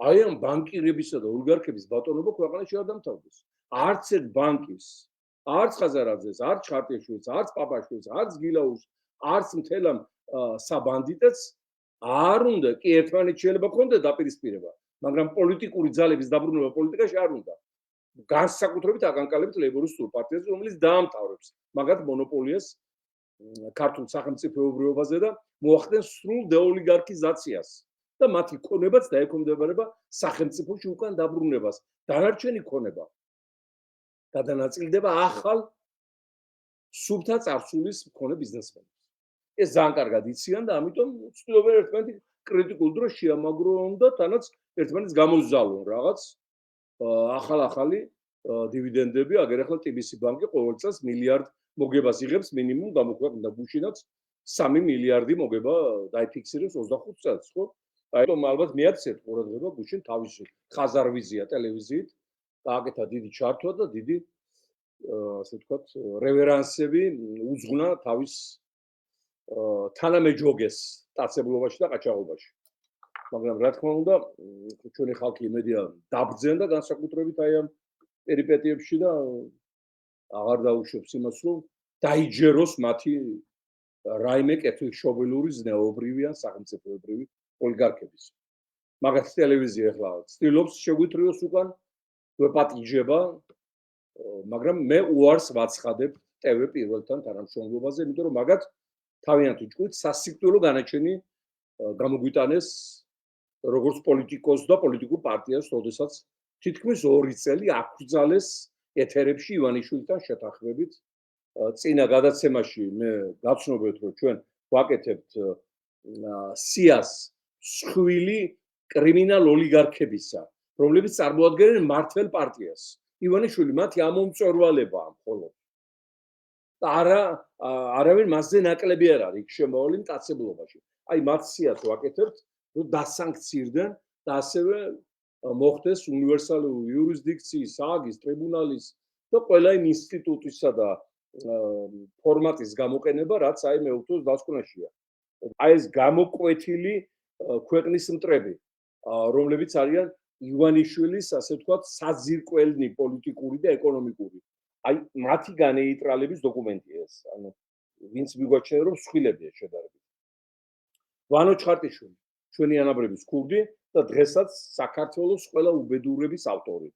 აი ამ ბანკირებისა და ოლიგარქების ბატონობა ქვეყანაში არ დამთავრდეს. არც ერთ ბანკის, არც ხაზარაძეს, არც ჩხარტიშვილს, არც პაპაშვილს, არც გილაურს, არც მთელ ამ საბანდიტებს არ უნდა კი ერთმანეთს შეიძლება ქონდეს დაპირისპირება, მაგრამ პოლიტიკური ძალების დაბრუნება პოლიტიკაში არ უნდა. განსაკუთრებით აკანკალებით ლეიბორისტულ პარტიას, რომელიც დაამთავრებს მაგათ მონოპოლიას ქართულ სახელმწიფოებრიობაზე და მოახდენს სრულ დეოლიგარქიზაციას და მათი ქონებაც დაექვემდებარება სახელმწიფოში უკან დაბრუნებას. დანარჩენი ქონება გადანაწილდება ახალ სუბთა წარსულის მქონე ბიზნესმენებს. ეს ძალიან კარგად იციან და ამიტომ ცდილობენ ერთმანეთი კრიტიკულ დროს შეამაგრონ და თანაც ერთმანეთს გამოზალონ რაღაც ახალი დივიდენდები, აგერ ახლა TBC ბანკი ყოველ წელს მილიარდ მოგებას იღებს მინიმუმ გამოქვეყნდა ბუშინაც 3 მილიარდი მოგება დაიფიქსირებს 25 წელს, ხო? აიტომ ალბათ მიაცეთ ყურადღება ბუშინ თავისი ხაზარვიზია ტელევიზიით, გააკეთა დიდი ჩართვა და დიდი ასე ვთქვათ, რევერანსები უძღვნა თავის თანამეჯოგეს სტაცებლობაში და ყაჩაღობაში. მაგრამ რა თქმა უნდა, ჩვენი ხალხი იმედია დაბრძენ და განსაკუთრებით აი ამ პერიპეტიებში და აღარ დაუშვებს იმას, რომ დაიჯეროს მათი რაიმე კეთილშობილური ზნეობრივი ან სახელმწიფოებრივი ოლიგარქების. მაგათ ტელევიზია ახლა ცდილობს შეგვიტრიოს უკან ვეპატიჟება, მაგრამ მე უარს ვაცხადებ TV პირველთან თანამშრომლობაზე, იმიტომ რომ მაგათ თავიანთი ჭკვით სასიკვდილო განაჩენი გამოგვიტანეს როგორც პოლიტიკოს და პოლიტიკურ პარტიას, როდესაც თითქმის 2 წელი აკრძალეს ეთერებში ივანიშვილთან შეთანხმებით. წინა გადაცემაში მე გაცნობეთ, რომ ჩვენ ვაკეთებთ სიას სხვილი კრიმინალ ოლიგარქებისა, რომლებიც წარმოადგენენ მართლ პარტიას. ივანიშვილი მათი ამომწვერვალებაა მხოლოდ. და არავინ მასზე ნაკლები არ არის შემოვალი მტაცებლობაში. აი მათ სიას ვაკეთებთ, რომ დასანქცირდნენ და ასევე მოხდეს უნივერსალური იურისდიქციის, ააგის, ტრიბუნალის და ყველა იმ ინსტიტუტისა და ფორმატის გამოყენება, რაც აი მეუქთოს დასკვნაშია. აი ეს გამოკვეთილი ქვეყნის მტრები, რომლებიც არიან ივანიშვილის, ასე ვთქვათ, საძირკველნი პოლიტიკური და ეკონომიკური. აი მათი განეიტრალების დოკუმენტია ეს. ანუ ვინც მიგვაჩნია, რომ სხვილებია შედარებით. ვანო ჩხარტიშვილი, ჩვენი ანაბრების ქურდი და დღესაც საქართველოს ყველა უბედურების ავტორი.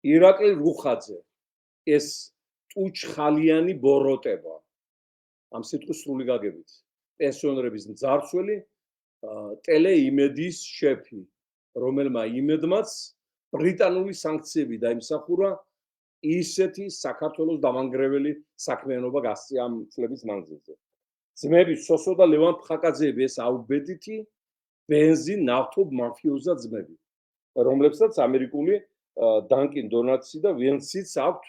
ირაკლი რუხაძე, ეს ტუჩხალიანი ბოროტება. ამ სიტყვის სრული გაგებით. პენსიონერების მძარცველი, ტელეიმედის შეფი, რომელმა იმედმაც ბრიტანული სანქციები დაიმსახურა ისეთი საქართველოს დამანგრეველი საქმიანობა გასწია ამ წლების მანძილზე. ძმები სოსო და ლევან ფხაკაძეები ეს აუბედითი ბენზინ ნავთობ მაფიოზა ძმები, რომლებსაც ამერიკული დანკინ დონატსი და ვენსიც აქვთ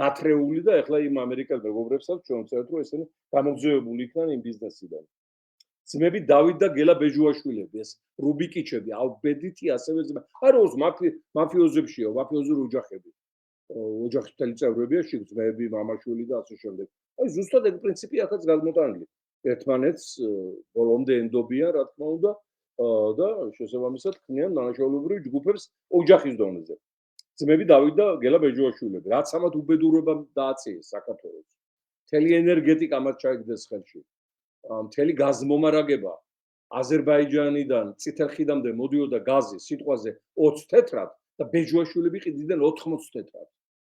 დათრეული და ეხლა იმ ამერიკელ მეგობრებსაც ჩვენ ვწერთ, რომ ესენი გამოგზავნებული იქნან იმ ბიზნესიდან. ძმები დავით და გელა ბეჟუაშვილები, ეს რუბიკიჩები, აუბედითი ასევე ძმები. არ როს მაფიოზებშია, მაფიოზური ოჯახები. ოჯახის მთელი წევრებია, ძმები, მამაშვილი და ასე შემდეგ. აი ზუსტად ეგ პრინციპი ახაც გადმოტანილი. ერთმანეთს ბოლომდე ენდობიან, რა თქმა უნდა, და შესაბამისად ქმნიან დანაშაულებრივ ჯგუფებს ოჯახის დონეზე. ძმები დავით და გელა ბეჟუაშვილები, რაც ამათ უბედურებამ დააწიეს საქართველოს. მთელი ენერგეტიკა მათ ჩაიგდეს ხელში. მთელი გაზმომარაგება აზერბაიჯანიდან წითელ ხიდამდე მოდიოდა გაზი სიტყვაზე 20 თეთრად და ბეჟუაშვილები ყიდდნენ 80 თეთრად.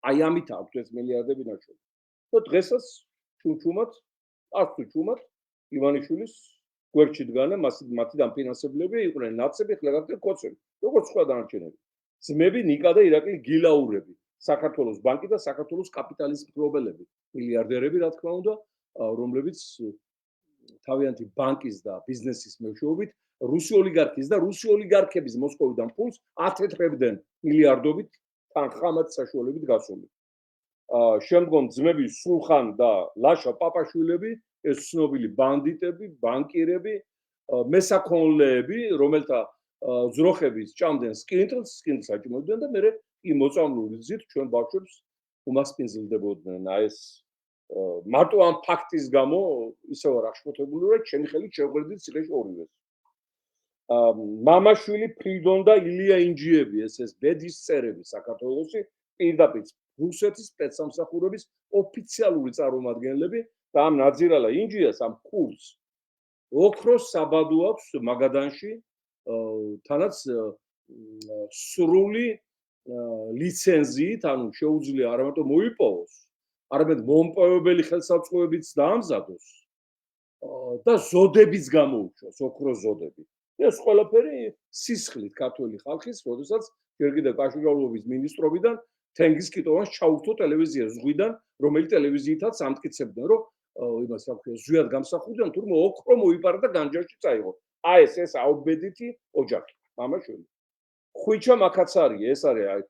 აი ამით აქვთ ეს მილიარდები ნაშრომი. და დღესაც ჩუმჩუმად, ართუჩუმად ივანიშვილის გვერდში დგანა მათი დამფინანსებლები იყვნენ ნაცები, ხლა გახდნენ კოცები, როგორც სხვა დანარჩენები. ძმები ნიკა და ირაკლი გილაურები, საქართველოს ბანკი და საქართველოს კაპიტალის მფლობელები, მილიარდერები, რა თქმა უნდა, რომლებიც თავიანთი ბანკის და ბიზნესის მეშვეობით რუსი ოლიგარქის და რუსი ოლიგარქების მოსკოვიდან ფულს ათეთრებდნენ მილიარდობით თანხამად საშუალებით გასული. შემდგომ ძმები სულხან და ლაშა პაპაშვილები, ეს ცნობილი ბანდიტები, ბანკირები, მესაქონლეები, რომელთა ძროხების ჭამდნენ სკინტლს აჭიმოდნენ და მერე იმ მოწამლული გზით ჩვენ ბავშვებს უმასპინძლდებოდნენ. აი ეს მარტო ამ ფაქტის გამო ისევ არ აღშფოთებული, რომ ჩემი ხელით შევღერდით ციხეში ორივეს. მამაშვილი ფრიდონ და ილია ინჯიები, ეს ბედის წერები საქართველოში, პირდაპირ რუსეთის სპეცსამსახურების ოფიციალური წარმომადგენლები და ამ ნაძირალა ინჯიას ამ ქურს ოქროს საბადო აქვს მაგადანში, თანაც სრული ლიცენზიით, ანუ შეუძლია არა მარტო მოიპოვოს, არამედ მომპოვებელი ხელსაწყოებიც დაამზადოს და ზოდებიც გამოუჩოს, ოქროს ზოდები. ეს ყველაფერი სისხლით ქართული ხალხის, როდესაც ჯერ კიდევ კავშირგაბმულობის მინისტრობიდან თენგიზ კიტოვანს ჩაუხტო ტელევიზია ზღვიდან, რომელიც ტელევიზიითაც ამტკიცებდნენ, რომ იმას რა ქვია, ზვიად გამსახურდნენ, თურმე ოქრო მოიპარა და განჯაში წაიღო. აი ეს აუბედითი ოჯახი, მამაშვილი. ხვიჩა მაკაცარი, ეს არის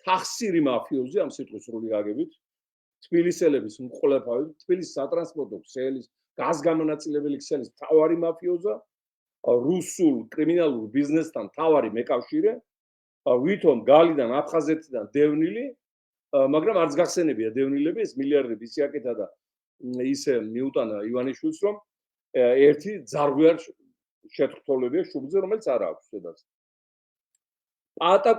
თახსირი მაფიოზი ამ სიტყვის სრული გაგებით. თბილისელების მკვლელფავი, თბილისის სატრანსპორტო ქსელის, გაზგამონაწილებელი ქსელის მთავარი მაფიოზა, რუსულ კრიმინალურ ბიზნესთან მთავარი მეკავშირე, ვითომ გალიდან, აფხაზეთიდან დევნილი, მაგრამ არც გახსენებია დევნილები, ეს მილიარდები ისე აკეთა და ისე მიუტანა ივანიშვილს, რომ ერთი ძარღვიარ შეთქმულებია შუბლზე, რომელიც არ აქვს სადაც. პატა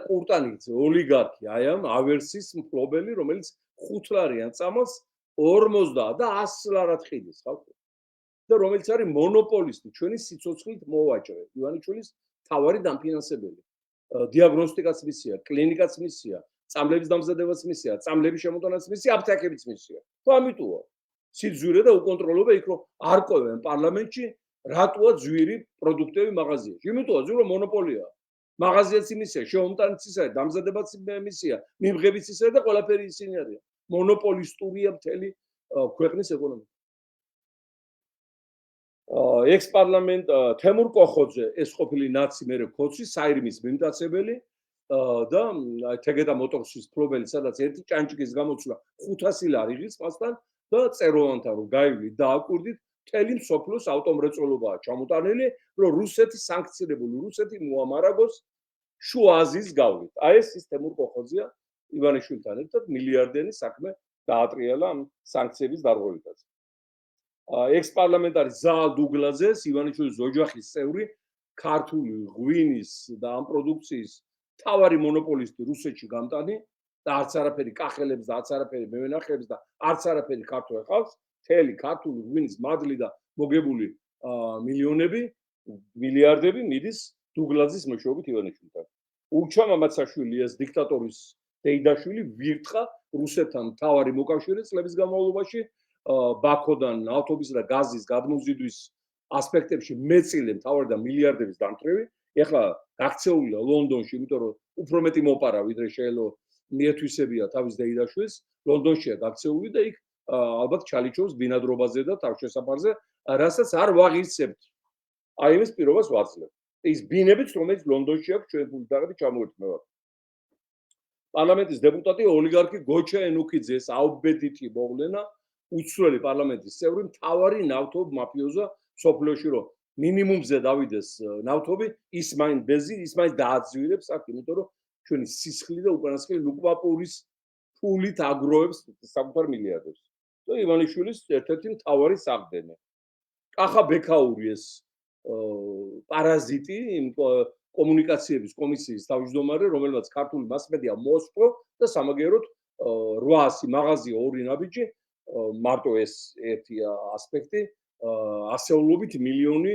კურტანიძე, ოლიგარქი, აი ამ ავერსის მფლობელი, რომელიც 5 ლარიან წამალს 50 და 100 ლარად ხიდის ხალხი. და რომელიც არის მონოპოლისტი, ჩვენი სიცოცხლით მოვაჭრე, ივანიშვილის თავარი დამფინანსებელი. დიაგნოსტიკაც მისია, კლინიკაც მისია, წამლების დამზადებაც მისია, წამლების შემოტანაც მისია, აფთიაქებიც მისია. თუ ამიტოა სიძვირე და უკონტროლობა იქ რომ არ ყვევენ პარლამენტში, რატოა ძვირი პროდუქტები მაღაზიაში. იმიტოა ძვირი მონოპოლია. მაღაზიაც იმისია, შეომტანიც ისაა, დამზადებაც იმისია, მიმღებიც ისაა და ყველაფერი ისინი არიან. მონოპოლისტურია მთელი ქვეყნის ეკონომიკა. ექს-პარლამენტ თემურ კოხოძე, ეს ყოფილი ნაცი მერე ქოცი, საირმის მიმტაცებელი და თეგედა მოტორსის მფლობელი, სადაც ერთი ჭანჭიკის გამოცვლა 500 ლარი ღირს მასთან და წეროვანთან რომ გაივლით და აკვირდით, მთელი მსოფლიოს ავტომრეწველობაა ჩამოტანილი, რომ რუსეთი სანქცირებული, რუსეთი მოამარაგოს შუა აზიის გავლით. აი ეს თემურ კოხოძეა ივანიშვილთან ერთად მილიარდიანი საქმე დაატრიალა ამ სანქციების დარღვევითაც. ექს-პარლამენტარი ზაალ დუგლაძეს, ივანიშვილის ოჯახის წევრი, ქართული ღვინის და ამ პროდუქციის მთავარი მონოპოლისტი რუსეთში გამტანი და არც არაფერი კახელებს და არც არაფერი მევენახეებს და არც არაფერი ქართულ ხალხს, მთელი ქართული ღვინის მადლი და მოგებული მილიონები, მილიარდები მიდის დუგლაძის მეშვეობით ივანიშვილთან. ურჩა მამაცაშვილი, ეს დიქტატორის დეიდაშვილი, ვირთხა რუსეთთან მთავარი მოკავშირე წლების განმავლობაში. ბაქოდან ავტობუსის და გაზის გადმოზიდვის ასპექტებში მეწილე მთავარი და მილიარდების დამტრივი. ეხლა გაქცეულია ლონდონში, იმიტომ რომ უფრო მეტი მოპარა, ვიდრე შეიძლება მიეთვისებია თავის დეიდაშვილს, ლონდონშია გაქცეული და იქ ალბათ ჩალიჩობს ბინადრობაზე და თავშესაფარზე, რასაც არ ვაღირსებთ. აი ეს პირობას ვაძლევ. ის ბინებიც, რომელიც ლონდონში აქვს, ჩვენ ფულდაღები ჩამოერთმევთ. პარლამენტის დეპუტატი ოლიგარქი გოჩა ენუქიძე, ეს აუბედითი მოვლენა, უცვლელი პარლამენტის წევრი, მთავარი ნავთობ მაფიოზა სოფლიოში, რომ მინიმუმზე დავიდეს ნავთობი, ის მაინც ბეზი, ის მაინც დააძვირებს აქ, იმიტომ რომ ჩვენი სისხლი და უკანასკნელი ლუკპაპურის ფულით აგროვებს საკუთარ მილიარდებს. და ივანიშვილის ერთ-ერთი მთავარი საყრდენი. კახა ბექაური ეს პარაზიტი იმ კომუნიკაციების კომისიის თავმჯდომარე, რომელმაც ქართული მასმედია მოსპო და სამაგიეროდ 800 მაღაზია, 2 ნაბიჯი, მარტო ეს ერთი ასპექტი, ასეულობით მილიონი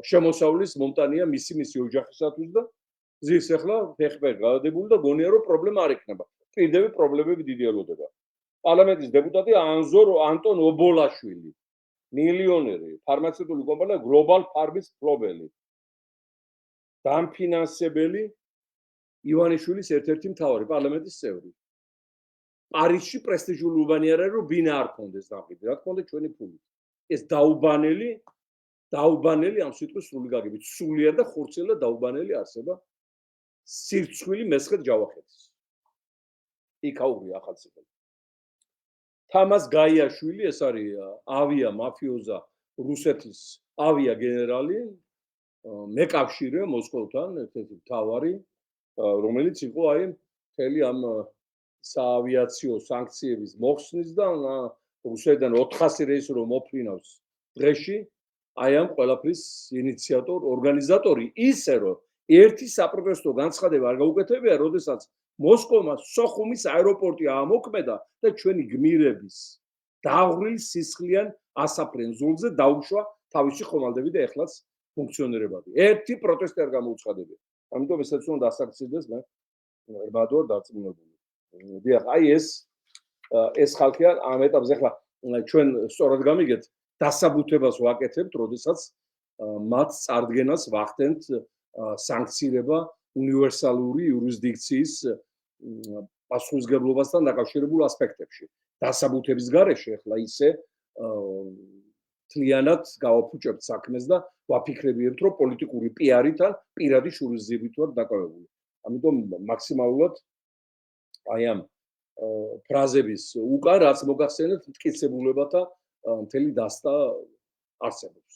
შემოსავლის მომტანია მისი ოჯახისათვის და ზის ახლა ფეხბექ გადადებული და გონია რომ პრობლემა არ ექნება. პირდაპირ პრობლემები დიდი ელოდება. პარლამენტის დეპუტატი ანტონ ობოლაშვილი, მილიონერი, ფარმაცევტული კომპანია გლობალ ფარმის მფლობელი. დამფინანსებელი ივანიშვილის ერთ-ერთი მთავარი პარლამენტის წევრი. პარიზში პრესტიჟული უბანი არ არის, რომ ბინა არ ქონდეს ნაყიდი, რა თქმა უნდა ჩვენი ფულით. ეს დაუბანელი ამ სიტყვის სრული გაგებით, სულიერ და ხორცელ და დაუბანელი არსება სირცხვილი მესხეთ ჯავახეთის. იქაურია ახალციხელი. თამას გაიაშვილი, ეს არის ავია მაფიოზა რუსეთის ავია გენერალი, მეკავშირე მოსკოვთან, ერთ-ერთი მთავარი, რომელიც იყო აი მთელი ამ საავიაციო სანქციების მოხსნის და რუსეთიდან 400 რეისი რომ მოფრინავს დღეში აი ამ ყველაფრის ინიციატორ, ორგანიზატორი, ისე რომ ერთი საპროტესტო განცხადება არ გაუკეთებია, როდესაც მოსკოვმა სოხუმის აეროპორტი ამოქმედა და ჩვენი გმირების დაღვრილ სისხლიან ასაფრენ ზოლზე დაუშვა თავისი ხომალდები და ეხლაც ფუნქციონირებადი. ერთი პროტესტი არ გამოუცხადებია. ამიტომ ესაც უნდა დასაქციდეს მე რბადო დარწმუნებული. დიახ, აი ეს ხალხია ამ ეტაპზე ახლა ჩვენ სწორად გამიგეთ დასაბუთებას ვაკეთებთ, როდესაც მათ წარდგენას ვახდენთ სანქცირება უნივერსალური იურისდიქციის პასუხისმგებლობასთან დაკავშირებულ ასპექტებში. დასაბუთების გარეშე ახლა ისე თლიანად გავაფუჭებთ საქმეს და ვაფიქრებიებთ, რომ პოლიტიკური პიარითან პირადი შურისძიებით ვართ დაკავებული. ამიტომ მაქსიმალურად აი ამ ფრაზების უკან რაც მოგახსენეთ მტკიცებულებათა მთელი დასტა არსებობს.